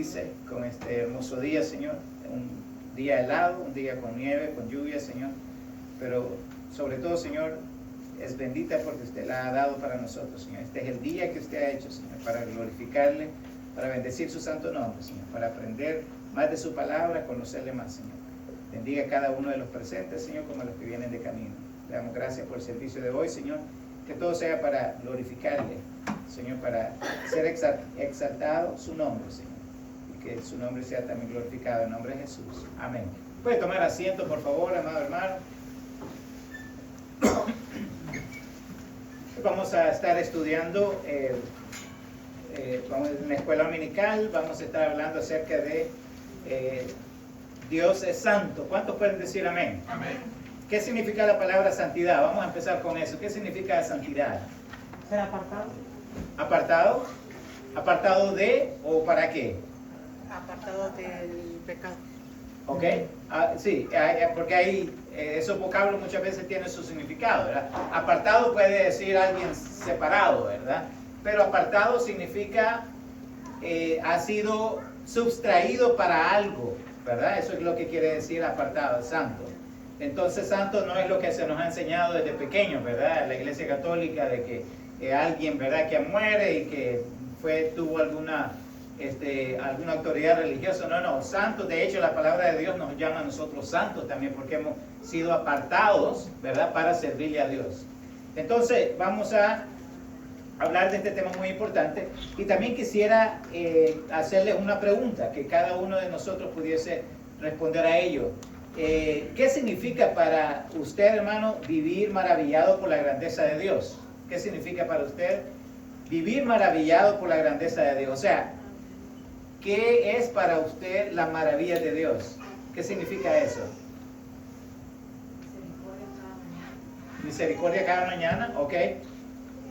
bendice con este hermoso día, Señor. Un día helado, un día con nieve, con lluvia, Señor. Pero sobre todo, Señor, es bendita porque usted la ha dado para nosotros, Señor. Este es el día que usted ha hecho, Señor, para glorificarle, para bendecir su santo nombre, Señor, para aprender más de su palabra, conocerle más, Señor. Bendiga a cada uno de los presentes, Señor, como a los que vienen de camino. Le damos gracias por el servicio de hoy, Señor. Que todo sea para glorificarle, Señor, para ser exaltado su nombre, Señor. Y que su nombre sea también glorificado en nombre de Jesús. Amén. Puede tomar asiento, por favor, amado hermano. Vamos a estar estudiando, vamos en la escuela dominical, vamos a estar hablando acerca de Dios es santo. ¿Cuántos pueden decir amén? Amén. ¿Qué significa la palabra santidad? Vamos a empezar con eso. ¿Qué significa santidad? Ser apartado. ¿Apartado? ¿Apartado de o para qué? Apartado del pecado. ¿Ok? Sí, porque ahí esos vocablos muchas veces tienen su significado, ¿verdad? Apartado puede decir alguien separado, ¿verdad? Pero apartado significa ha sido sustraído para algo, ¿verdad? Eso es lo que quiere decir apartado, santo. Entonces, santo no es lo que se nos ha enseñado desde pequeños, ¿verdad? En la Iglesia Católica, de que alguien, ¿verdad?, que muere y que tuvo alguna autoridad religiosa. No, santos. De hecho, la palabra de Dios nos llama a nosotros santos también, porque hemos sido apartados, ¿verdad?, para servirle a Dios. Entonces, vamos a hablar de este tema muy importante. Y también quisiera hacerles una pregunta, que cada uno de nosotros pudiese responder a ello. ¿Qué significa para usted, hermano, vivir maravillado por la grandeza de Dios? ¿Qué significa para usted vivir maravillado por la grandeza de Dios? O sea, ¿qué es para usted la maravilla de Dios? ¿Qué significa eso? Misericordia cada mañana, ok.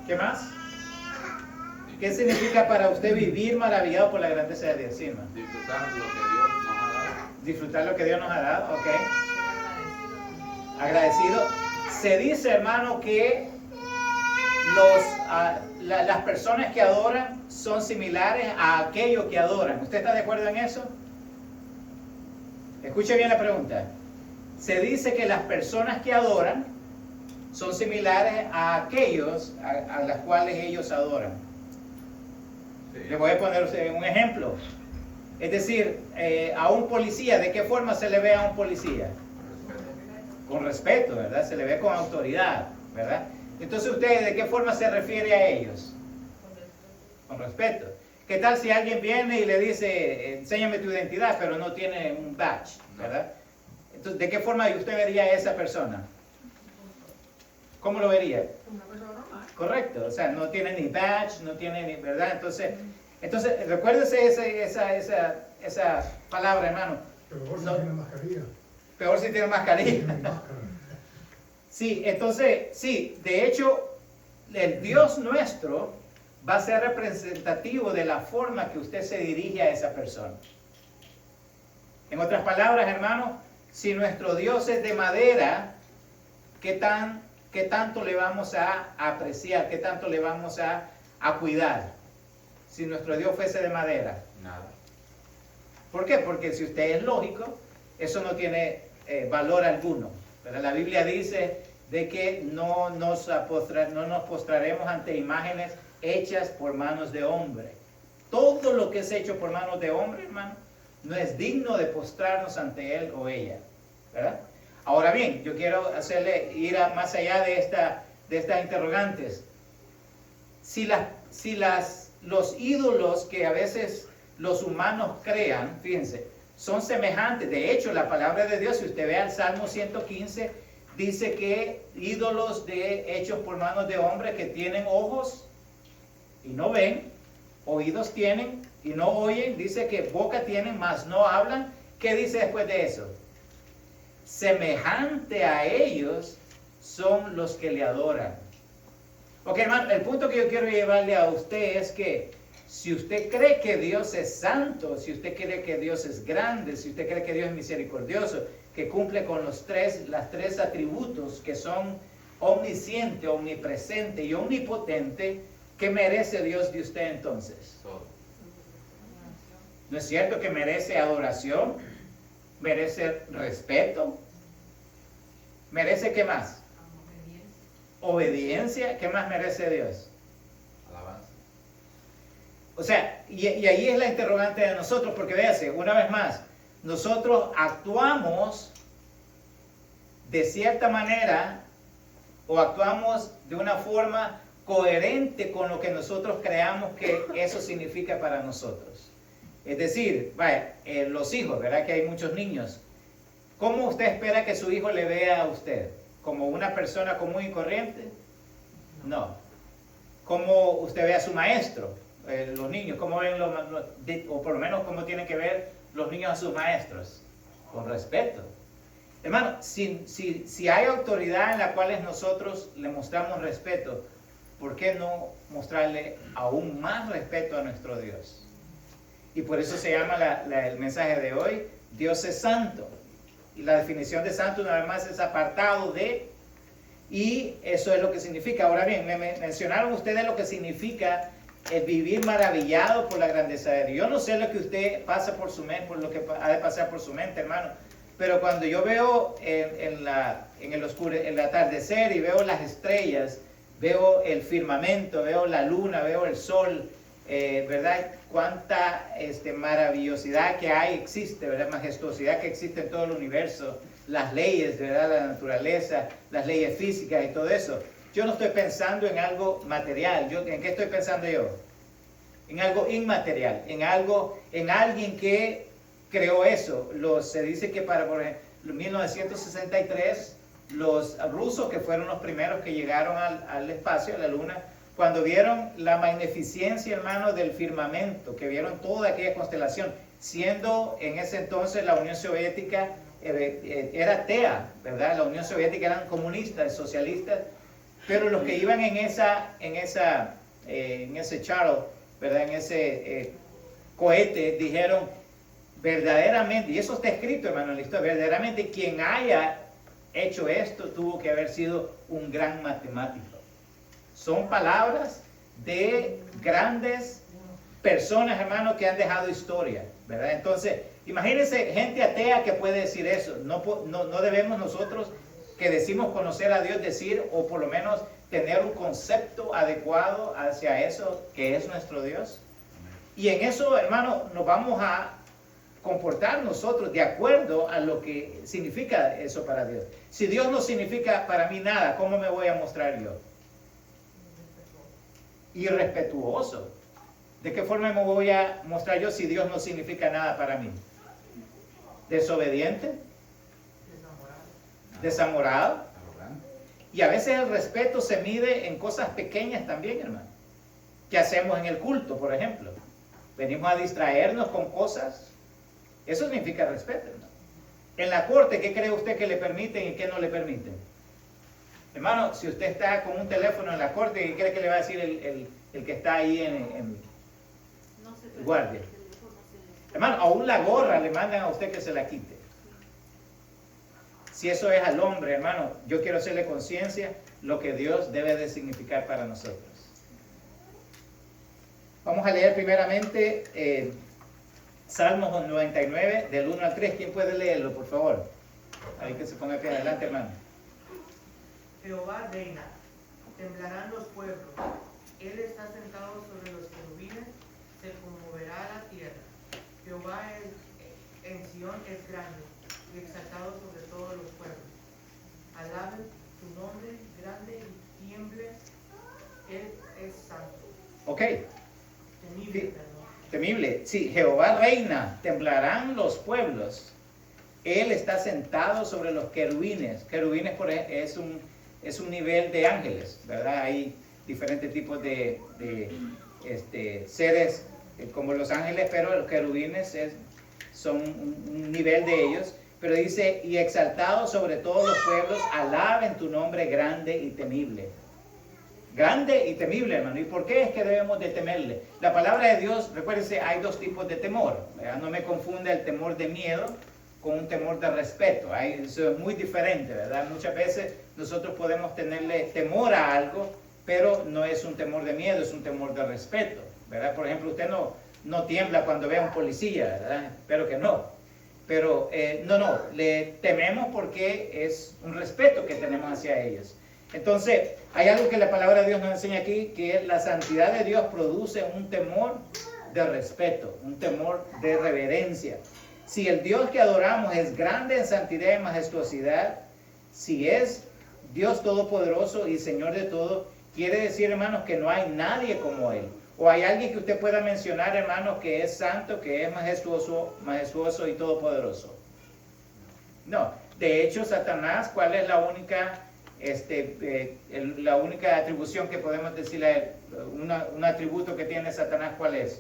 ¿Qué más? ¿Qué significa para usted vivir maravillado por la grandeza de Dios? Sí, hermano. Disfrutar lo que Dios nos ha dado. Disfrutar lo que Dios nos ha dado, ok. Agradecido. Se dice, hermano, que las personas que adoran son similares a aquellos que adoran. ¿Usted está de acuerdo en eso? Escuche bien la pregunta. Se dice que las personas que adoran son similares a aquellos a las cuales ellos adoran. Sí. Le voy a poner un ejemplo. Es decir, a un policía, ¿de qué forma se le ve a un policía? Con respeto, ¿verdad? Se le ve con autoridad, ¿verdad? Entonces, ¿usted de qué forma se refiere a ellos? Con respeto. ¿Qué tal si alguien viene y le dice, enséñame tu identidad, pero no tiene un badge, ¿verdad? Entonces, ¿de qué forma usted vería a esa persona? ¿Cómo lo vería? Una persona normal. Correcto, o sea, no tiene ni badge, no tiene ni, ¿verdad? Entonces, recuérdese esa palabra, hermano. Peor si No. tiene mascarilla. Peor si tiene mascarilla. Tiene máscara. Sí, entonces, sí, de hecho, el Dios nuestro va a ser representativo de la forma que usted se dirige a esa persona. En otras palabras, hermano, si nuestro Dios es de madera, ¿qué tanto le vamos a apreciar? ¿Qué tanto le vamos a cuidar? Si nuestro Dios fuese de madera. Nada. ¿Por qué? Porque si usted es lógico, eso no tiene valor alguno. Pero la Biblia dice de que no nos postraremos ante imágenes hechas por manos de hombre. Todo lo que es hecho por manos de hombre, hermano, no es digno de postrarnos ante él o ella, ¿verdad? Ahora bien, yo quiero ir más allá de estas interrogantes. Los ídolos que a veces los humanos crean, fíjense, son semejantes. De hecho, la palabra de Dios, si usted ve al Salmo 115, dice que ídolos hechos por manos de hombres que tienen ojos y no ven, oídos tienen y no oyen, dice que boca tienen, mas no hablan. ¿Qué dice después de eso? Semejante a ellos son los que le adoran. Ok, hermano, el punto que yo quiero llevarle a usted es que si usted cree que Dios es santo, si usted cree que Dios es grande, si usted cree que Dios es misericordioso, que cumple con los tres atributos que son omnisciente, omnipresente y omnipotente, ¿qué merece Dios de usted entonces? Todo. ¿No es cierto que merece adoración? ¿Merece respeto? ¿Merece qué más? Obediencia. ¿Qué más merece Dios? Alabanza. O sea, y ahí es la interrogante de nosotros, porque véase, una vez más, nosotros actuamos de cierta manera o actuamos de una forma coherente con lo que nosotros creamos que eso significa para nosotros. Es decir, vaya, los hijos, ¿verdad? Que hay muchos niños. ¿Cómo usted espera que su hijo le vea a usted? ¿Como una persona común y corriente? No. ¿Cómo usted ve a su maestro? Los niños, ¿cómo ven o por lo menos cómo tienen que ver los niños a sus maestros? Con respeto. Hermano, si hay autoridad en la cual nosotros le mostramos respeto, ¿por qué no mostrarle aún más respeto a nuestro Dios? Y por eso se llama el mensaje de hoy, Dios es santo. Y la definición de santo una vez más es apartado de, y eso es lo que significa. Ahora bien, me mencionaron ustedes lo que significa el vivir maravillado por la grandeza de Dios. Yo no sé lo que usted pasa por su mente, por lo que ha de pasar por su mente, hermano. Pero cuando yo veo en el atardecer y veo las estrellas, veo el firmamento, veo la luna, veo el sol, ¿verdad? Cuánta maravillosidad que hay, existe, ¿verdad? Majestuosidad que existe en todo el universo, las leyes, ¿verdad? La naturaleza, las leyes físicas y todo eso. Yo no estoy pensando en algo material. ¿En qué estoy pensando yo? En algo inmaterial, en alguien que creó eso. Se dice que por ejemplo, 1963, los rusos, que fueron los primeros que llegaron al espacio, a la luna, cuando vieron la magnificencia, hermano, del firmamento, que vieron toda aquella constelación, siendo en ese entonces la Unión Soviética era atea, ¿verdad? La Unión Soviética eran comunistas, socialistas, pero los que iban en ese shuttle, ¿verdad? En ese cohete, dijeron verdaderamente, y eso está escrito, hermano, en la historia, verdaderamente quien haya hecho esto tuvo que haber sido un gran matemático. Son palabras de grandes personas, hermano, que han dejado historia, ¿verdad? Entonces, imagínense gente atea que puede decir eso. No debemos nosotros, que decimos conocer a Dios, decir, o por lo menos tener un concepto adecuado hacia eso que es nuestro Dios. Y en eso, hermano, nos vamos a comportar nosotros de acuerdo a lo que significa eso para Dios. Si Dios no significa para mí nada, ¿cómo me voy a mostrar yo? Irrespetuoso. ¿De qué forma me voy a mostrar yo si Dios no significa nada para mí? ¿Desobediente? ¿Desamorado? Y a veces el respeto se mide en cosas pequeñas también, hermano. ¿Qué hacemos en el culto, por ejemplo? Venimos a distraernos con cosas. Eso significa respeto, hermano. En la corte, ¿qué cree usted que le permiten y qué no le permiten? Hermano, si usted está con un teléfono en la corte, ¿qué cree que le va a decir el que está ahí en guardia? Hermano, aún la gorra le mandan a usted que se la quite. Si eso es al hombre, hermano, yo quiero hacerle conciencia lo que Dios debe de significar para nosotros. Vamos a leer primeramente Salmos 99, del 1 al 3. ¿Quién puede leerlo, por favor? Alguien que se ponga aquí adelante, hermano. Jehová reina, temblarán los pueblos. Él está sentado sobre los querubines, se conmoverá la tierra. Jehová en Sión es grande y exaltado sobre todos los pueblos. Alaben tu nombre grande y tiemble. Él es santo. Ok. Temible, Sí. perdón. Temible. Sí, Jehová reina, temblarán los pueblos. Él está sentado sobre los querubines. Querubines es un nivel de ángeles, ¿verdad? Hay diferentes tipos de seres como los ángeles, pero los querubines son un nivel de ellos. Pero dice, y exaltado sobre todos los pueblos, alaben tu nombre grande y temible. Grande y temible, hermano. ¿Y por qué es que debemos de temerle? La palabra de Dios, recuérdense, hay dos tipos de temor, ¿verdad? No me confunda el temor de miedo con un temor de respeto. Eso es muy diferente, ¿verdad? Muchas veces nosotros podemos tenerle temor a algo, pero no es un temor de miedo, es un temor de respeto, ¿verdad? Por ejemplo, usted no no tiembla cuando ve a un policía, ¿verdad? Espero que no. Pero no, le tememos porque es un respeto que tenemos hacia ellos. Entonces, hay algo que la palabra de Dios nos enseña aquí, que la santidad de Dios produce un temor de respeto, un temor de reverencia. Si el Dios que adoramos es grande en santidad y majestuosidad, si es Dios todopoderoso y Señor de todo, quiere decir, hermanos, que no hay nadie como Él. O hay alguien que usted pueda mencionar, hermanos, que es santo, que es majestuoso y todopoderoso. No. De hecho, Satanás, ¿cuál es la única atribución que podemos decirle a él? Un atributo que tiene Satanás, ¿cuál es?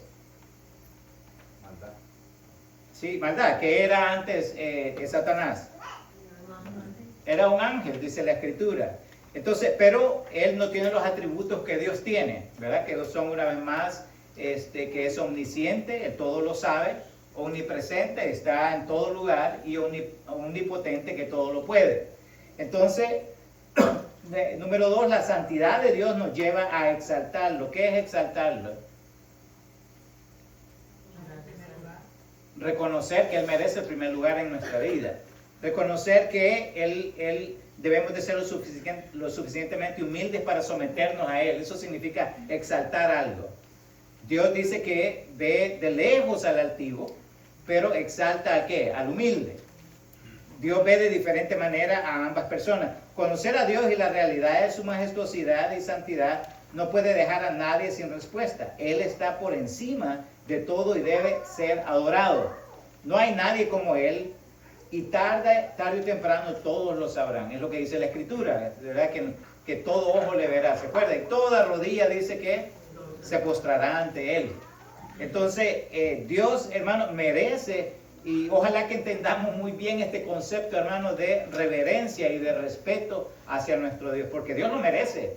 Maldad. Sí, maldad. ¿Qué era antes Satanás? Era un ángel, dice la Escritura. Entonces, pero él no tiene los atributos que Dios tiene, ¿verdad? Que son una vez más, que es omnisciente, él todo lo sabe, omnipresente, está en todo lugar, y omnipotente, que todo lo puede. Entonces, número 2, la santidad de Dios nos lleva a exaltarlo. ¿Qué es exaltarlo? Reconocer que Él merece el primer lugar en nuestra vida. Reconocer que Él debemos de ser lo suficientemente humildes para someternos a Él. Eso significa exaltar algo. Dios dice que ve de lejos al altivo, pero exalta ¿a qué? Al humilde. Dios ve de diferente manera a ambas personas. Conocer a Dios y la realidad de su majestuosidad y santidad no puede dejar a nadie sin respuesta. Él está por encima de todo y debe ser adorado. No hay nadie como Él. Y tarde o temprano todos lo sabrán. Es lo que dice la Escritura, ¿verdad? Que todo ojo le verá. ¿Se acuerdan? Toda rodilla dice que se postrará ante Él. Entonces, Dios, hermano, merece, y ojalá que entendamos muy bien este concepto, hermano, de reverencia y de respeto hacia nuestro Dios, porque Dios lo merece.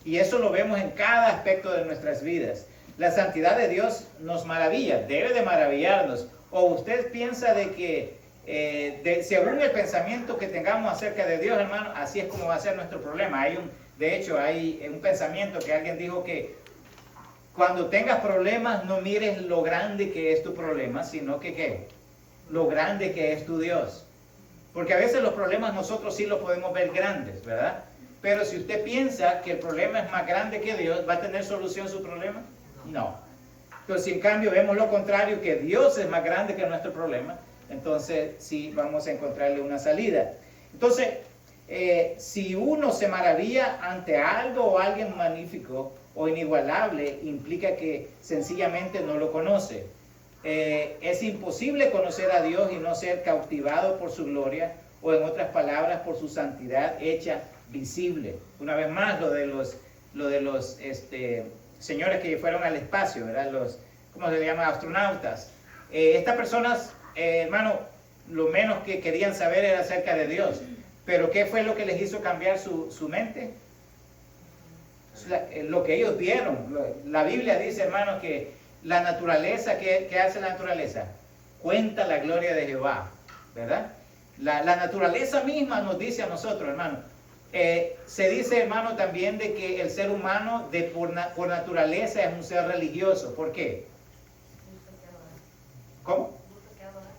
Y eso lo vemos en cada aspecto de nuestras vidas. La santidad de Dios nos maravilla, debe de maravillarnos. ¿O usted piensa de que según el pensamiento que tengamos acerca de Dios, hermano, así es como va a ser nuestro problema? De hecho, hay un pensamiento que alguien dijo que cuando tengas problemas no mires lo grande que es tu problema, sino que ¿qué? Lo grande que es tu Dios. Porque a veces los problemas nosotros sí los podemos ver grandes, ¿verdad? Pero si usted piensa que el problema es más grande que Dios, ¿va a tener solución su problema? No. Entonces, si en cambio vemos lo contrario, que Dios es más grande que nuestro problema, entonces sí vamos a encontrarle una salida. Entonces, si uno se maravilla ante algo o alguien magnífico o inigualable, implica que sencillamente no lo conoce. Es imposible conocer a Dios y no ser cautivado por su gloria, o en otras palabras, por su santidad hecha visible. Una vez más, lo de los señores que fueron al espacio, ¿verdad? ¿Cómo se llama? Astronautas. Estas personas, hermano, lo menos que querían saber era acerca de Dios. Pero ¿qué fue lo que les hizo cambiar su mente? Lo que ellos vieron. La Biblia dice, hermano, que la naturaleza, ¿qué hace la naturaleza? Cuenta la gloria de Jehová, ¿verdad? La naturaleza misma nos dice a nosotros, hermano. Se dice, hermano, también de que el ser humano por naturaleza es un ser religioso. ¿Por qué? ¿Cómo?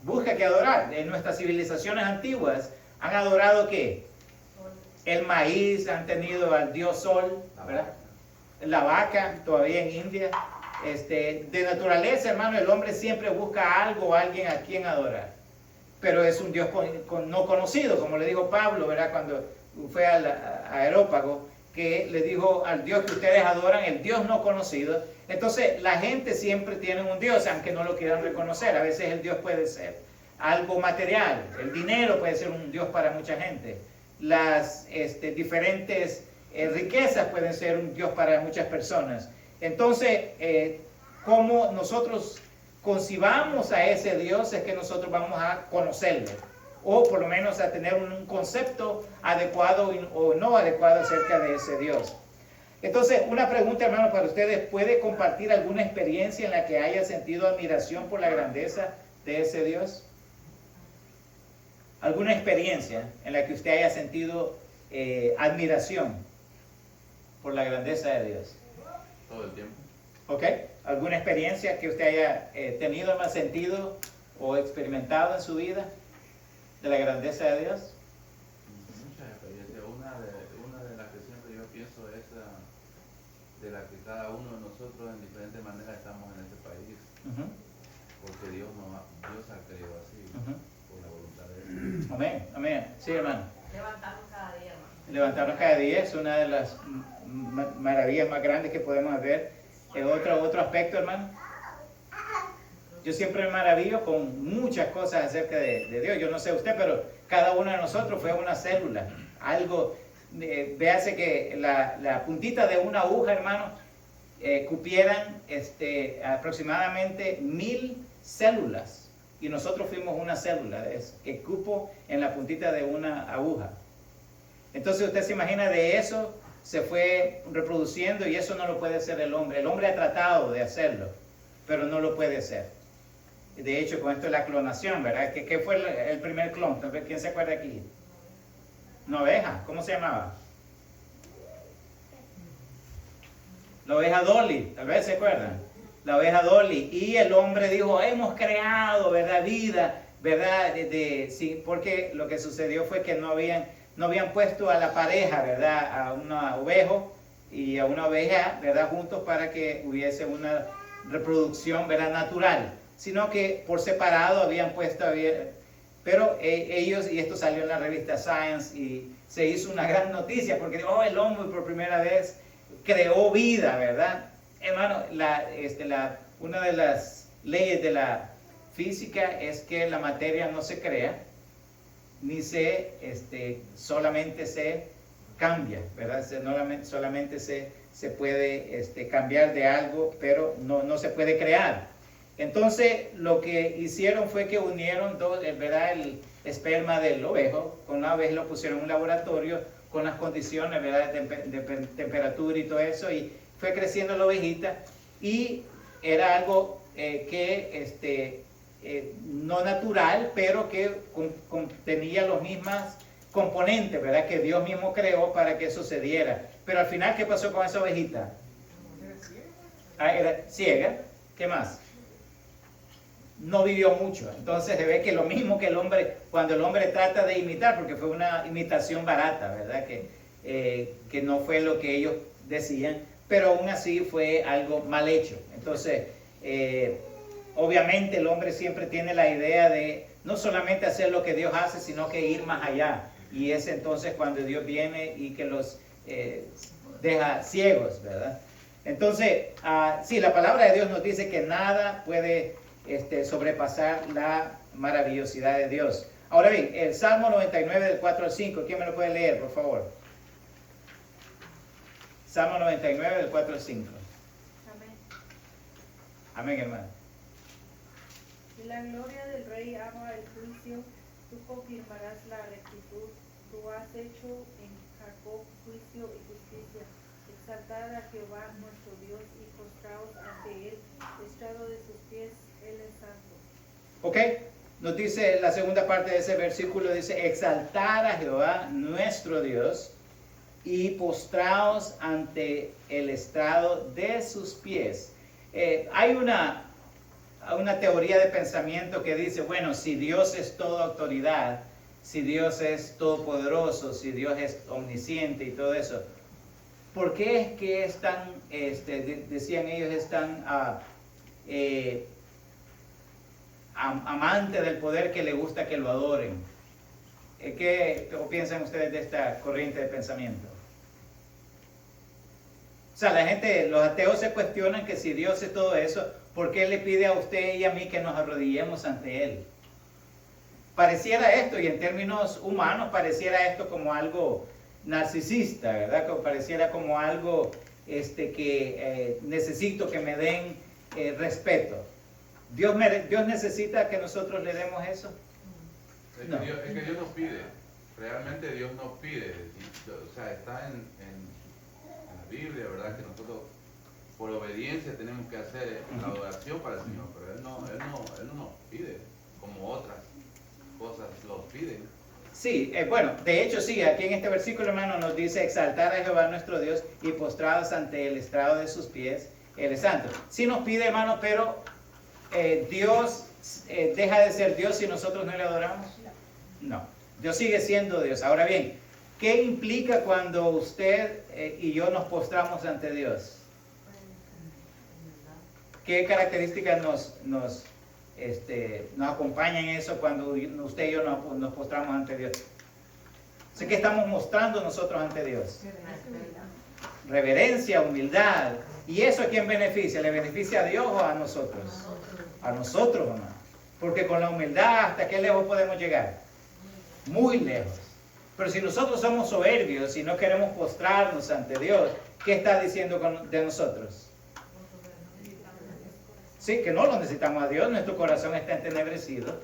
Busca que adorar. En nuestras civilizaciones antiguas han adorado ¿qué? El maíz, han tenido al dios sol, ¿verdad? La vaca, todavía en India. De naturaleza, hermano, el hombre siempre busca algo o alguien a quien adorar. Pero es un Dios no conocido, como le dijo Pablo, ¿verdad? Cuando fue al Areópago, que le dijo al Dios que ustedes adoran, el Dios no conocido. Entonces, la gente siempre tiene un Dios, aunque no lo quieran reconocer. A veces el Dios puede ser algo material. El dinero puede ser un Dios para mucha gente. Las diferentes riquezas pueden ser un Dios para muchas personas. Entonces, como nosotros concibamos a ese Dios, es que nosotros vamos a conocerlo, o por lo menos a tener un concepto adecuado o no adecuado acerca de ese Dios. Entonces, una pregunta, hermano, para ustedes: ¿puede compartir alguna experiencia en la que haya sentido admiración por la grandeza de ese Dios? ¿Alguna experiencia en la que usted haya sentido admiración por la grandeza de Dios? Todo el tiempo. ¿Ok? ¿Alguna experiencia que usted haya tenido, más sentido o experimentado en su vida de la grandeza de Dios? Muchas experiencias. Una de las que siempre yo pienso es de la que cada uno de nosotros en diferentes maneras estamos en este país. Ujú. Porque Dios ha querido así, Ujú. por la voluntad de Él. Amén, amén. Sí, hermano. Levantarnos cada día, hermano. Levantarnos cada día es una de las maravillas más grandes que podemos ver. Otro aspecto, hermano. Yo siempre me maravillo con muchas cosas acerca de Dios. Yo no sé usted, pero cada uno de nosotros fue una célula. Algo, véase que la puntita de una aguja, hermano, cupieran aproximadamente 1000 células. Y nosotros fuimos una célula de eso, que cupo en la puntita de una aguja. Entonces usted se imagina, de eso se fue reproduciendo, y eso no lo puede hacer el hombre. El hombre ha tratado de hacerlo, pero no lo puede hacer. De hecho, con esto de la clonación, ¿verdad? ¿Qué fue el primer clon? ¿Quién se acuerda aquí? Una oveja. ¿Cómo se llamaba? La oveja Dolly, tal vez se acuerdan. La oveja Dolly. Y el hombre dijo, hemos creado, ¿verdad? Vida, ¿verdad? Sí, porque lo que sucedió fue que no habían puesto a la pareja, ¿verdad? A una ovejo y a una oveja, ¿verdad? Juntos para que hubiese una reproducción, ¿verdad? Natural. Sino que por separado habían puesto, pero ellos, y esto salió en la revista Science, y se hizo una gran noticia, porque el hombre por primera vez creó vida, ¿verdad? Hermano, una de las leyes de la física es que la materia no se crea, ni solamente se cambia, ¿verdad? Solamente se puede cambiar de algo, pero no se puede crear. Entonces, lo que hicieron fue que unieron ¿verdad? El esperma del ovejo con la oveja, lo pusieron en un laboratorio con las condiciones, ¿verdad? de temperatura y todo eso, y fue creciendo la ovejita, y era algo no natural, pero que tenía los mismos componentes, ¿verdad? Que Dios mismo creó para que eso se diera. Pero al final, ¿qué pasó con esa ovejita? Era ciega. ¿Qué más? No vivió mucho. Entonces se ve que lo mismo que el hombre, cuando el hombre trata de imitar, porque fue una imitación barata, ¿verdad? Que no fue lo que ellos decían, pero aún así fue algo mal hecho. Entonces, obviamente el hombre siempre tiene la idea de no solamente hacer lo que Dios hace, sino que ir más allá. Y es entonces cuando Dios viene y que los deja ciegos, ¿verdad? Entonces, sí, la palabra de Dios nos dice que nada puede sobrepasar la maravillosidad de Dios. Ahora bien, el Salmo 99 del 4 al 5, ¿quién me lo puede leer, por favor? Salmo 99 del 4 al 5. Amén. Amén, hermano. Y la gloria del Rey ama el juicio, tú confirmarás la rectitud, tú has hecho en Jacob juicio y justicia. Exaltad a Jehová nuestro Dios y postraos ante él, estrado de sus pies, él es santo. Ok, nos dice la segunda parte de ese versículo, dice, exaltar a Jehová nuestro Dios y postraos ante el estrado de sus pies. Hay una teoría de pensamiento que dice, bueno, si Dios es toda autoridad, si Dios es todopoderoso, si Dios es omnisciente y todo eso, ¿por qué es que es tan, decían ellos, es tan amante del poder que le gusta que lo adoren? ¿Qué piensan ustedes de esta corriente de pensamiento? O sea, los ateos se cuestionan que si Dios es todo eso, ¿por qué le pide a usted y a mí que nos arrodillemos ante Él? Pareciera esto, y en términos humanos, pareciera esto como algo narcisista, ¿verdad? Que pareciera como algo que necesito que me den respeto. ¿Dios necesita que nosotros le demos eso? Es que Dios nos pide, realmente Dios nos pide, o sea, está en la Biblia, ¿verdad? Que nosotros por obediencia tenemos que hacer la adoración para el Señor, pero Él no nos pide como otras cosas los piden. Sí, bueno, de hecho sí, aquí en este versículo, hermano, nos dice exaltar a Jehová nuestro Dios y postrados ante el estrado de sus pies, Él es santo. Sí nos pide, hermano, pero Dios deja de ser Dios si nosotros no le adoramos. No, Dios sigue siendo Dios. Ahora bien, ¿qué implica cuando usted y yo nos postramos ante Dios? ¿Qué características nos acompañan en eso cuando usted y yo nos postramos ante Dios? Sé que estamos mostrando nosotros ante Dios. Reverencia, humildad. ¿Y eso a quién beneficia? ¿Le beneficia a Dios o a nosotros? A nosotros, hermano. Porque con la humildad, ¿hasta qué lejos podemos llegar? Muy lejos. Pero si nosotros somos soberbios y no queremos postrarnos ante Dios, ¿qué está diciendo de nosotros? Sí, que no lo necesitamos a Dios, nuestro corazón está entenebrecido.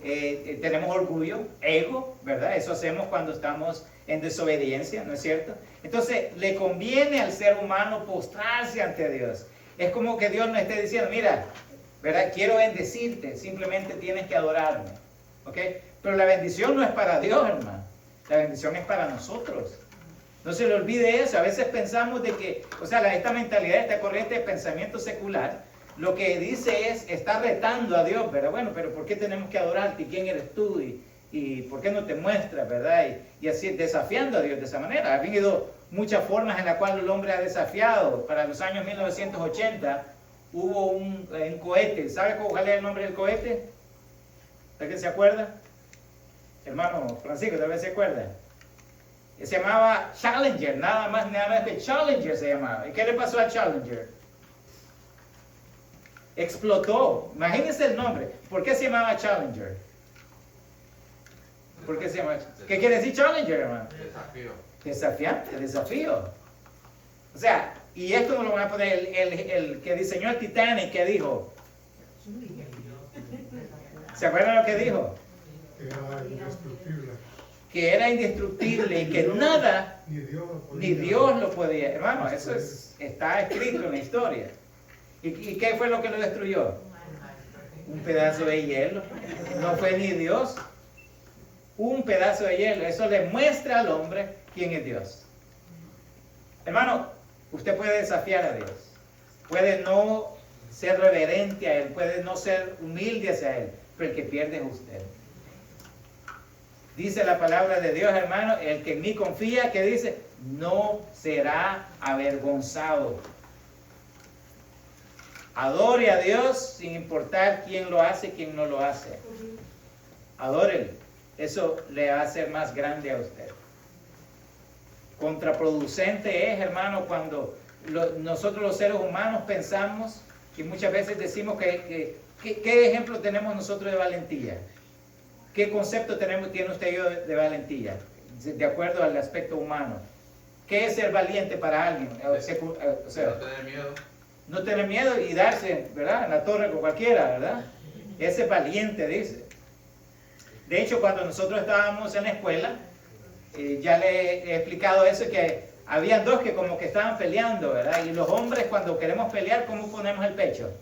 Tenemos orgullo, ego, ¿verdad? Eso hacemos cuando estamos en desobediencia, ¿no es cierto? Entonces, le conviene al ser humano postrarse ante Dios. Es como que Dios nos esté diciendo, mira, ¿verdad? Quiero bendecirte, simplemente tienes que adorarme, ¿ok? Pero la bendición no es para Dios, hermano. La bendición es para nosotros. No se le olvide eso. A veces pensamos de que, o sea, esta mentalidad, esta corriente de pensamiento secular, lo que dice es, está retando a Dios, ¿verdad? Bueno, pero ¿por qué tenemos que adorarte? ¿Y quién eres tú? ¿Y por qué no te muestras, verdad? Y así desafiando a Dios de esa manera. Ha habido muchas formas en las cuales el hombre ha desafiado. Para los años 1980 hubo un cohete. ¿Sabe cuál es el nombre del cohete? ¿Alguien se acuerda? Hermano Francisco, tal vez se acuerda. Se llamaba Challenger, nada más que Challenger se llamaba. ¿Y qué le pasó al Challenger? Explotó. Imagínense el nombre. ¿Por qué se llamaba Challenger? ¿Por qué se llama? ¿Qué quiere decir Challenger, hermano? Desafío. Desafiante, desafío. O sea, y esto nos lo van a poner el que diseñó el Titanic, que dijo. ¿Se acuerdan lo que dijo? Era indestructible. Que era indestructible y que nada, ni Dios lo podía. Hermano, eso está escrito en la historia. ¿Y qué fue lo que lo destruyó? Un pedazo de hielo. No fue ni Dios. Un pedazo de hielo. Eso le muestra al hombre quién es Dios. Hermano, usted puede desafiar a Dios. Puede no ser reverente a Él. Puede no ser humilde hacia Él. Pero el que pierde es usted. Dice la palabra de Dios, hermano, el que en mí confía, que dice, no será avergonzado. Adore a Dios sin importar quién lo hace, quién no lo hace. Adórele. Eso le va a hacer más grande a usted. Contraproducente es, hermano, cuando nosotros los seres humanos pensamos y muchas veces decimos ¿qué ejemplo tenemos nosotros de valentía? ¿Qué concepto tiene usted y yo de valentía? De acuerdo al aspecto humano. ¿Qué es ser valiente para alguien? O sea, No tener miedo. No tener miedo y darse, ¿verdad? En la torre con cualquiera, ¿verdad? Ese es valiente, dice. De hecho, cuando nosotros estábamos en la escuela, ya le he explicado eso, que habían dos que como que estaban peleando, ¿verdad? Y los hombres cuando queremos pelear, ¿cómo ponemos el pecho?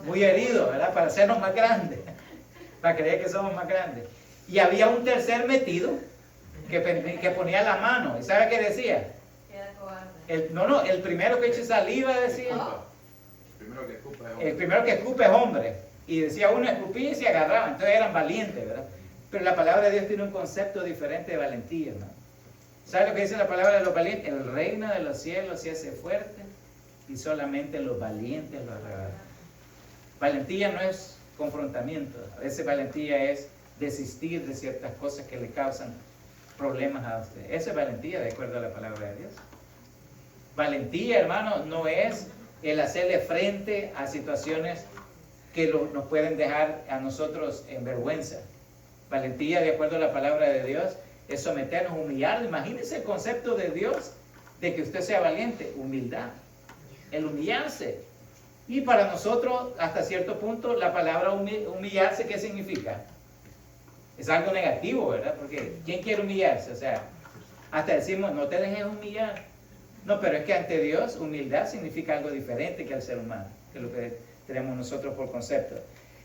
Muy herido, ¿verdad? Para hacernos más grandes, para creer que somos más grandes. Y había un tercer metido que ponía la mano. ¿Y sabe qué decía? El primero que eche saliva decía. El primero que escupe es hombre. Y decía uno escupía y se agarraba. Entonces eran valientes, ¿verdad? Pero la palabra de Dios tiene un concepto diferente de valentía, ¿no? ¿Sabe lo que dice la palabra de los valientes? El reino de los cielos se hace fuerte y solamente los valientes lo arrebatan. Valentía no es confrontamiento. A veces valentía es desistir de ciertas cosas que le causan problemas a usted. Eso es valentía de acuerdo a la palabra de Dios. Valentía, hermano, no es el hacerle frente a situaciones que nos pueden dejar a nosotros en vergüenza. Valentía, de acuerdo a la palabra de Dios, es someternos, humillarnos. Imagínense el concepto de Dios de que usted sea valiente, humildad, el humillarse. Y para nosotros, hasta cierto punto, la palabra humillarse, ¿qué significa? Es algo negativo, ¿verdad? Porque ¿quién quiere humillarse? O sea, hasta decimos, no te dejes humillar. No, pero es que ante Dios, humildad significa algo diferente que al ser humano, que es lo que tenemos nosotros por concepto.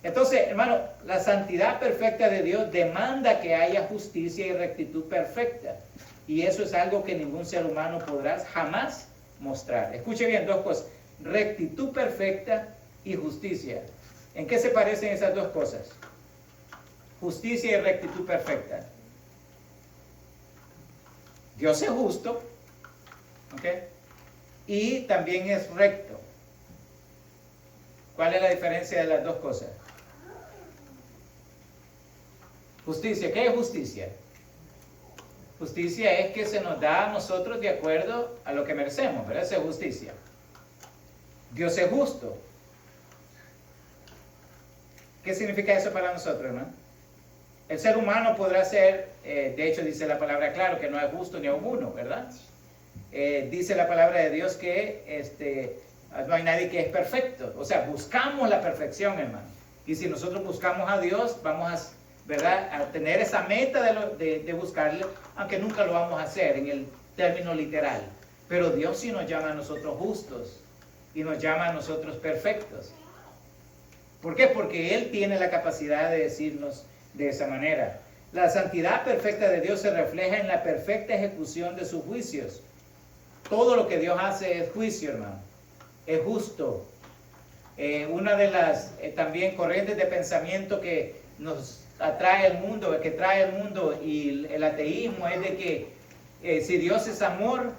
Entonces, hermano, la santidad perfecta de Dios demanda que haya justicia y rectitud perfecta. Y eso es algo que ningún ser humano podrá jamás mostrar. Escuche bien, dos cosas. rectitud perfecta y justicia. ¿En qué se parecen esas dos cosas? Justicia y rectitud perfecta. Dios es justo, ¿ok? Y también es recto. ¿Cuál es la diferencia de las dos cosas? Justicia, ¿qué es justicia? Justicia es que se nos da a nosotros de acuerdo a lo que merecemos, ¿verdad? Esa es justicia. Dios es justo. ¿Qué significa eso para nosotros, hermano? El ser humano podrá ser, de hecho dice la palabra claro, que no es justo ni aun uno, ¿verdad? Dice la palabra de Dios que no hay nadie que es perfecto. O sea, buscamos la perfección, hermano. Y si nosotros buscamos a Dios, vamos a, ¿verdad?, a tener esa meta de buscarle, aunque nunca lo vamos a hacer en el término literal. Pero Dios sí nos llama a nosotros justos y nos llama a nosotros perfectos. ¿Por qué? Porque Él tiene la capacidad de decirnos de esa manera. La santidad perfecta de Dios se refleja en la perfecta ejecución de sus juicios. Todo lo que Dios hace es juicio, hermano. Es justo. Una de las también corrientes de pensamiento que nos atrae el mundo, que trae el mundo y el ateísmo es de que si Dios es amor,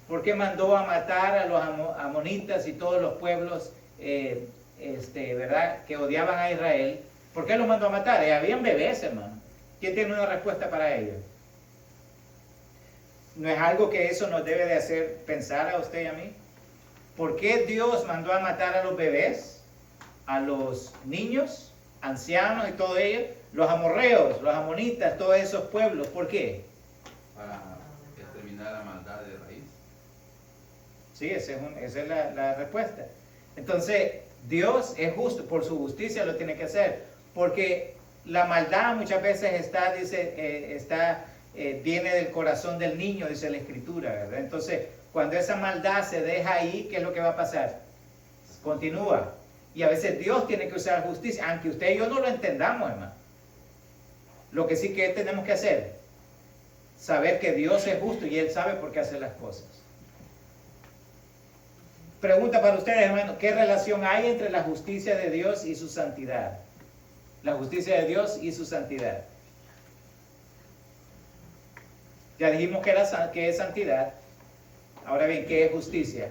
¿por qué mandó a matar a los amonitas y todos los pueblos ¿verdad?, que odiaban a Israel? ¿Por qué los mandó a matar? Habían bebés, hermano. ¿Quién tiene una respuesta para ello? ¿No es algo que eso nos debe de hacer pensar a usted y a mí? ¿Por qué Dios mandó a matar a los bebés, a los niños, ancianos y todo ello? Los amorreos, los amonitas, todos esos pueblos. ¿Por qué? Para exterminar la maldad de raíz. Sí, esa es la respuesta. Entonces, Dios es justo, por su justicia lo tiene que hacer. Porque la maldad muchas veces viene del corazón del niño, dice la Escritura, ¿verdad? Entonces, cuando esa maldad se deja ahí, ¿qué es lo que va a pasar? Continúa. Y a veces Dios tiene que usar justicia, aunque usted y yo no lo entendamos, hermano. Lo que sí que tenemos que hacer, saber que Dios es justo y Él sabe por qué hace las cosas. Pregunta para ustedes, hermano, ¿qué relación hay entre la justicia de Dios y su santidad? La justicia de Dios y su santidad. Ya dijimos que es santidad. Ahora bien, ¿qué es justicia?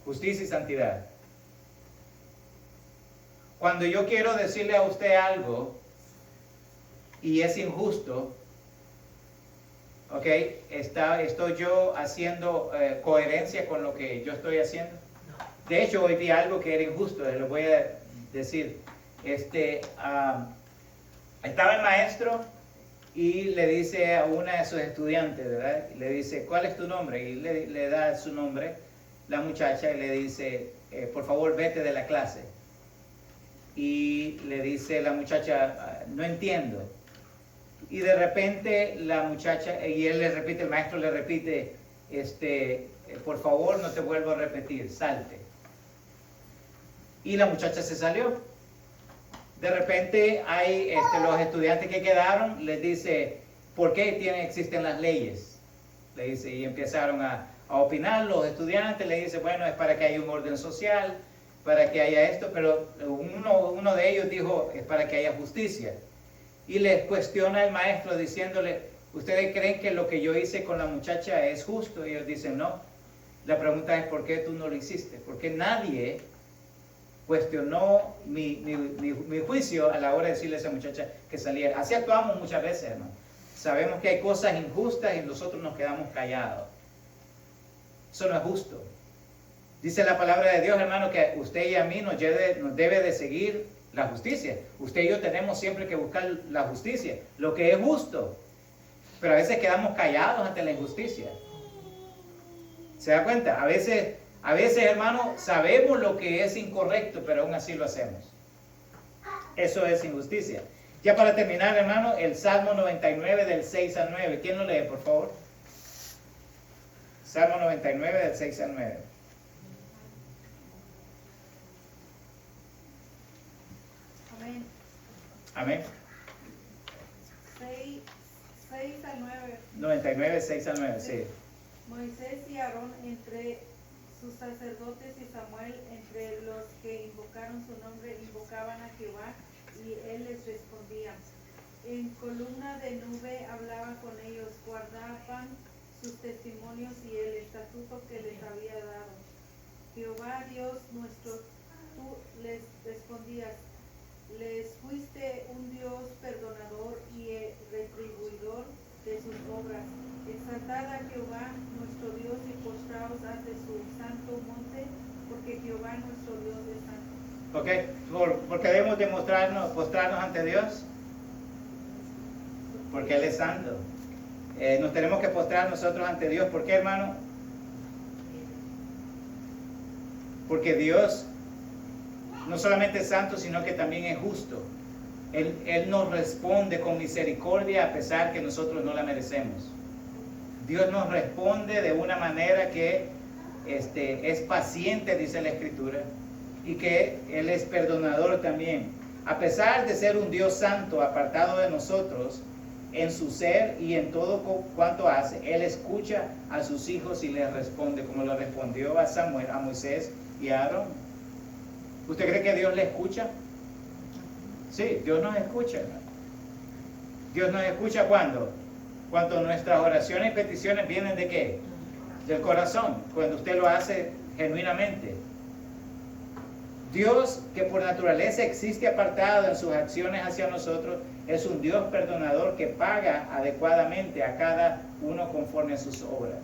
Justicia y santidad. Cuando yo quiero decirle a usted algo y es injusto, ¿ok? ¿Estoy yo haciendo coherencia con lo que yo estoy haciendo? De hecho, hoy vi algo que era injusto, les voy a decir. Estaba el maestro y le dice a una de sus estudiantes, ¿verdad? Le dice, ¿cuál es tu nombre? Y le da su nombre, la muchacha, y le dice, por favor, vete de la clase. Y le dice la muchacha, no entiendo. Y de repente la muchacha, y él le repite, el maestro le repite, por favor, no te vuelvo a repetir, salte. Y la muchacha se salió. De repente hay los estudiantes que quedaron, les dice, ¿por qué existen las leyes? Le dice, y empezaron a opinar los estudiantes, le dice, bueno, es para que haya un orden social, para que haya esto, pero uno de ellos dijo, es para que haya justicia. Y les cuestiona el maestro diciéndole, ¿ustedes creen que lo que yo hice con la muchacha es justo? Y ellos dicen, no. La pregunta es, ¿por qué tú no lo hiciste? Porque nadie cuestionó mi juicio a la hora de decirle a esa muchacha que saliera. Así actuamos muchas veces, hermano. Sabemos que hay cosas injustas y nosotros nos quedamos callados. Eso no es justo. Dice la palabra de Dios, hermano, que usted y a mí nos debe de seguir la justicia. Usted y yo tenemos siempre que buscar la justicia, lo que es justo. Pero a veces quedamos callados ante la injusticia. ¿Se da cuenta? A veces, hermano, sabemos lo que es incorrecto, pero aún así lo hacemos. Eso es injusticia. Ya para terminar, hermano, el Salmo 99 del 6 al 9. ¿Quién lo lee, por favor? Salmo 99 del 6 al 9. Amén. Amén. 6 al 9. 99, 6 al 9, sí. Moisés y Aarón entre sus sacerdotes y Samuel entre los que invocaron su nombre invocaban a Jehová y él les respondía. En columna de nube hablaba con ellos, guardaban sus testimonios y el estatuto que les había dado. Jehová Dios nuestro, tú les respondías, les fuiste un Dios perdonador y retribuidor de sus obras. Exaltad a Jehová nuestro Dios y postraos ante su santo monte, porque Jehová nuestro Dios es santo. ¿Por qué debemos de postrarnos ante Dios? Porque Él es santo. Nos tenemos que postrar nosotros ante Dios. ¿Por qué, hermano? Porque Dios no solamente es santo, sino que también es justo. Él nos responde con misericordia a pesar que nosotros no la merecemos. Dios nos responde de una manera que es paciente, dice la Escritura, y que Él es perdonador también. A pesar de ser un Dios santo, apartado de nosotros, en su ser y en todo cuanto hace, Él escucha a sus hijos y les responde, como lo respondió a Samuel, a Moisés y a Aarón. ¿Usted cree que Dios le escucha? Sí, Dios nos escucha, hermano. Dios nos escucha cuando nuestras oraciones y peticiones vienen ¿de qué? Del corazón, cuando usted lo hace genuinamente. Dios, que por naturaleza existe apartado en sus acciones hacia nosotros, es un Dios perdonador que paga adecuadamente a cada uno conforme a sus obras.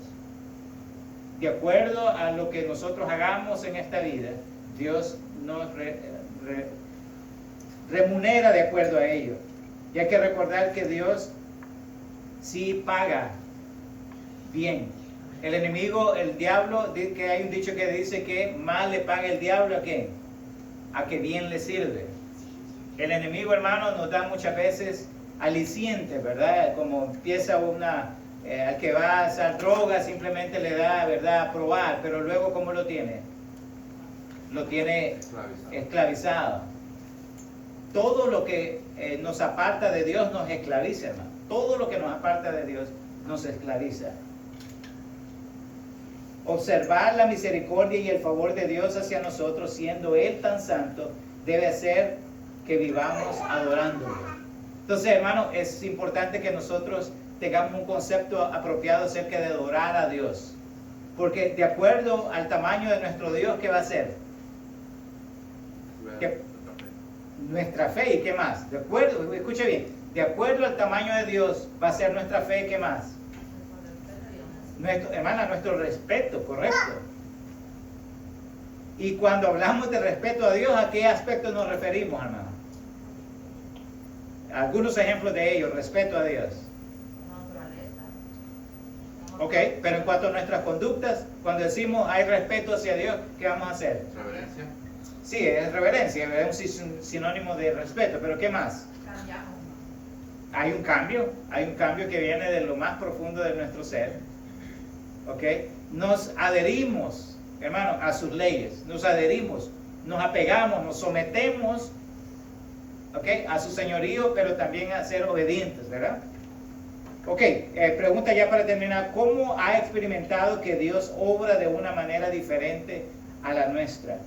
De acuerdo a lo que nosotros hagamos en esta vida, Dios nos remunera de acuerdo a ello. Y hay que recordar que Dios sí paga bien. El enemigo, el diablo, que hay un dicho que dice que mal le paga el diablo ¿a qué? A que bien le sirve. El enemigo, hermano, nos da muchas veces alicientes, ¿verdad? Como empieza al que va a hacer droga, simplemente le da, ¿verdad?, a probar, pero luego, ¿cómo lo tiene? Lo tiene esclavizado. Todo lo que nos aparta de Dios nos esclaviza, hermano. Todo lo que nos aparta de Dios nos esclaviza. Observar la misericordia y el favor de Dios hacia nosotros, siendo Él tan santo, debe hacer que vivamos adorándolo. Entonces, hermano, es importante que nosotros tengamos un concepto apropiado acerca de adorar a Dios. Porque de acuerdo al tamaño de nuestro Dios, ¿qué va a ser? Nuestra fe. ¿Y qué más? De acuerdo, escuche bien, de acuerdo al tamaño de Dios va a ser nuestra fe. ¿Qué más? Nuestro respeto, correcto. Y cuando hablamos de respeto a Dios, ¿a qué aspecto nos referimos, hermano? Algunos ejemplos de ello, respeto a Dios. Ok, pero en cuanto a nuestras conductas, cuando decimos hay respeto hacia Dios, ¿qué vamos a hacer? Reverencia. Sí, es reverencia, es un sinónimo de respeto, pero ¿qué más? Hay un cambio que viene de lo más profundo de nuestro ser. ¿Ok? Nos adherimos, hermano, a sus leyes, nos adherimos, nos apegamos, nos sometemos, ¿ok?, a su señorío, pero también a ser obedientes, ¿verdad? Ok, pregunta ya para terminar, ¿cómo ha experimentado que Dios obra de una manera diferente a la nuestra?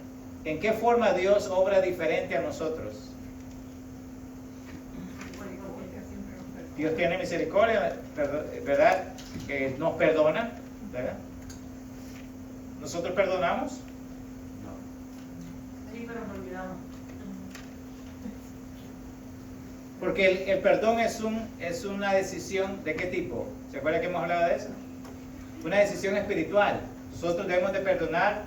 ¿En qué forma Dios obra diferente a nosotros? Dios tiene misericordia, ¿verdad? Que nos perdona, ¿verdad? ¿Nosotros perdonamos? No. Sí, pero nos olvidamos. Porque el perdón es una decisión ¿de qué tipo? ¿Se acuerda que hemos hablado de eso? Una decisión espiritual. Nosotros debemos de perdonar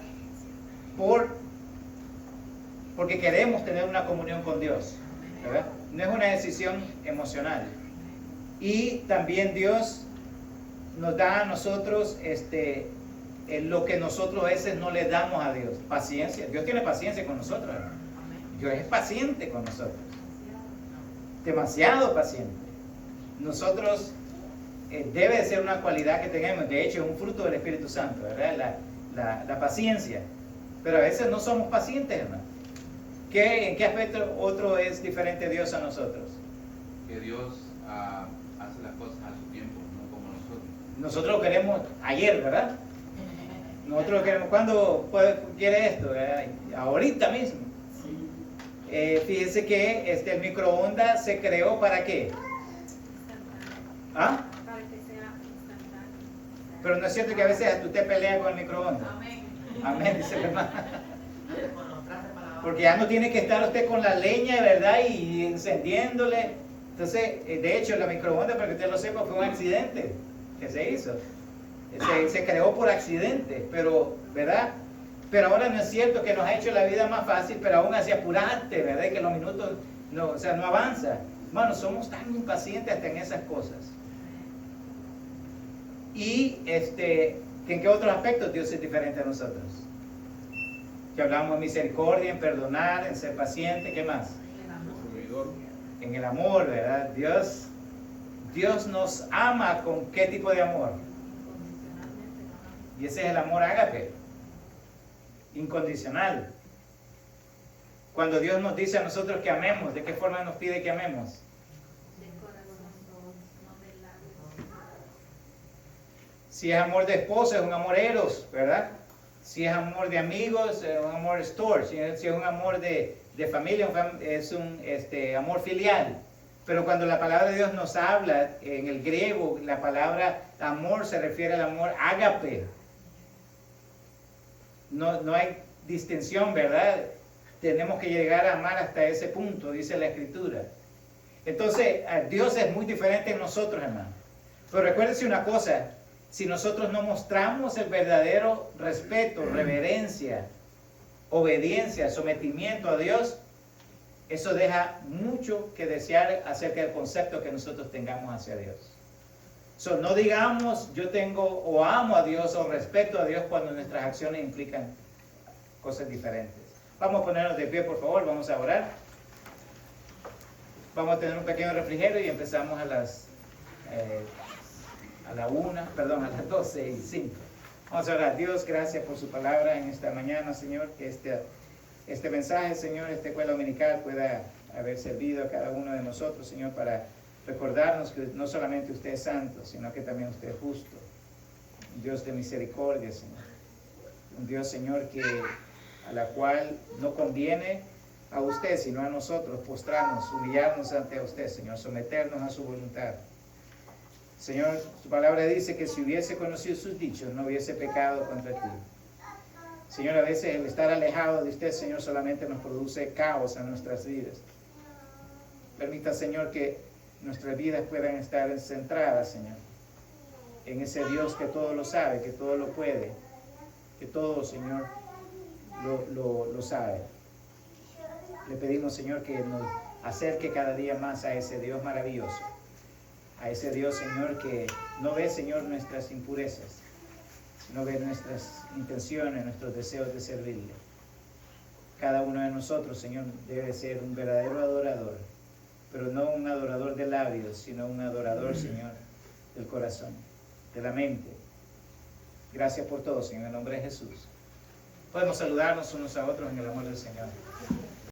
porque queremos tener una comunión con Dios, ¿verdad? No es una decisión emocional. Y también Dios nos da a nosotros lo que nosotros a veces no le damos a Dios. Paciencia. Dios tiene paciencia con nosotros, hermano. Dios es paciente con nosotros. Demasiado paciente. Nosotros debe de ser una cualidad que tenemos. De hecho, es un fruto del Espíritu Santo, ¿verdad? La paciencia. Pero a veces no somos pacientes, hermano. ¿En qué aspecto otro es diferente Dios a nosotros? Que Dios hace las cosas a su tiempo, no como nosotros. Nosotros lo queremos ayer, ¿verdad? Nosotros lo queremos, ¿cuándo quiere esto? ¿Verdad? Ahorita mismo. Fíjense que el microondas se creó ¿para qué? ¿Ah? Para que sea instantáneo. Pero no es cierto que a veces tú te peleas con el microondas. Amén. Amén, dice la hermana. Con los trastes para lavar. Porque ya no tiene que estar usted con la leña, ¿verdad? Y encendiéndole. Entonces, de hecho, la microondas, para que usted lo sepa, fue un accidente que se hizo. Se creó por accidente, pero, ¿verdad? Pero ahora no es cierto que nos ha hecho la vida más fácil, pero aún así apurate, ¿verdad? Que los minutos, no, o sea, no avanza. Hermanos, somos tan impacientes hasta en esas cosas. Y, que ¿en qué otros aspectos Dios es diferente a nosotros? Que hablamos de misericordia, en perdonar, en ser paciente, ¿qué más? En el amor, ¿verdad? Dios nos ama con ¿qué tipo de amor? Y ese es el amor ágape, incondicional. Cuando Dios nos dice a nosotros que amemos, ¿de qué forma nos pide que amemos? Si es amor de esposa, es un amor eros, ¿verdad? Si es amor de amigos, es un amor store. Si es un amor de familia, es un amor filial. Pero cuando la palabra de Dios nos habla, en el griego, la palabra amor se refiere al amor ágape. No hay distinción, ¿verdad? Tenemos que llegar a amar hasta ese punto, dice la Escritura. Entonces, Dios es muy diferente en nosotros, hermano. Pero recuérdense una cosa, si nosotros no mostramos el verdadero respeto, reverencia, obediencia, sometimiento a Dios, eso deja mucho que desear acerca del concepto que nosotros tengamos hacia Dios. No digamos yo tengo o amo a Dios o respeto a Dios cuando nuestras acciones implican cosas diferentes. Vamos a ponernos de pie, por favor, vamos a orar. Vamos a tener un pequeño refrigerio y empezamos a las 12:05. Vamos a orar. Dios, gracias por su palabra en esta mañana, Señor, que este mensaje, Señor, esta escuela dominical pueda haber servido a cada uno de nosotros, Señor, para recordarnos que no solamente usted es santo, sino que también usted es justo. Un Dios de misericordia, Señor. Un Dios, Señor, a la cual no conviene a usted, sino a nosotros, postrarnos, humillarnos ante usted, Señor, someternos a su voluntad. Señor, su palabra dice que si hubiese conocido sus dichos, no hubiese pecado contra ti. Señor, a veces el estar alejado de usted, Señor, solamente nos produce caos en nuestras vidas. Permita, Señor, que nuestras vidas puedan estar centradas, Señor, en ese Dios que todo lo sabe, que todo lo puede, que todo, Señor, lo sabe. Le pedimos, Señor, que nos acerque cada día más a ese Dios maravilloso, a ese Dios, Señor, que no ve, Señor, nuestras impurezas, sino ve nuestras intenciones, nuestros deseos de servirle. Cada uno de nosotros, Señor, debe ser un verdadero adorador, pero no un adorador de labios, sino un adorador, Señor, del corazón, de la mente. Gracias por todo, Señor, en el nombre de Jesús. Podemos saludarnos unos a otros en el amor del Señor.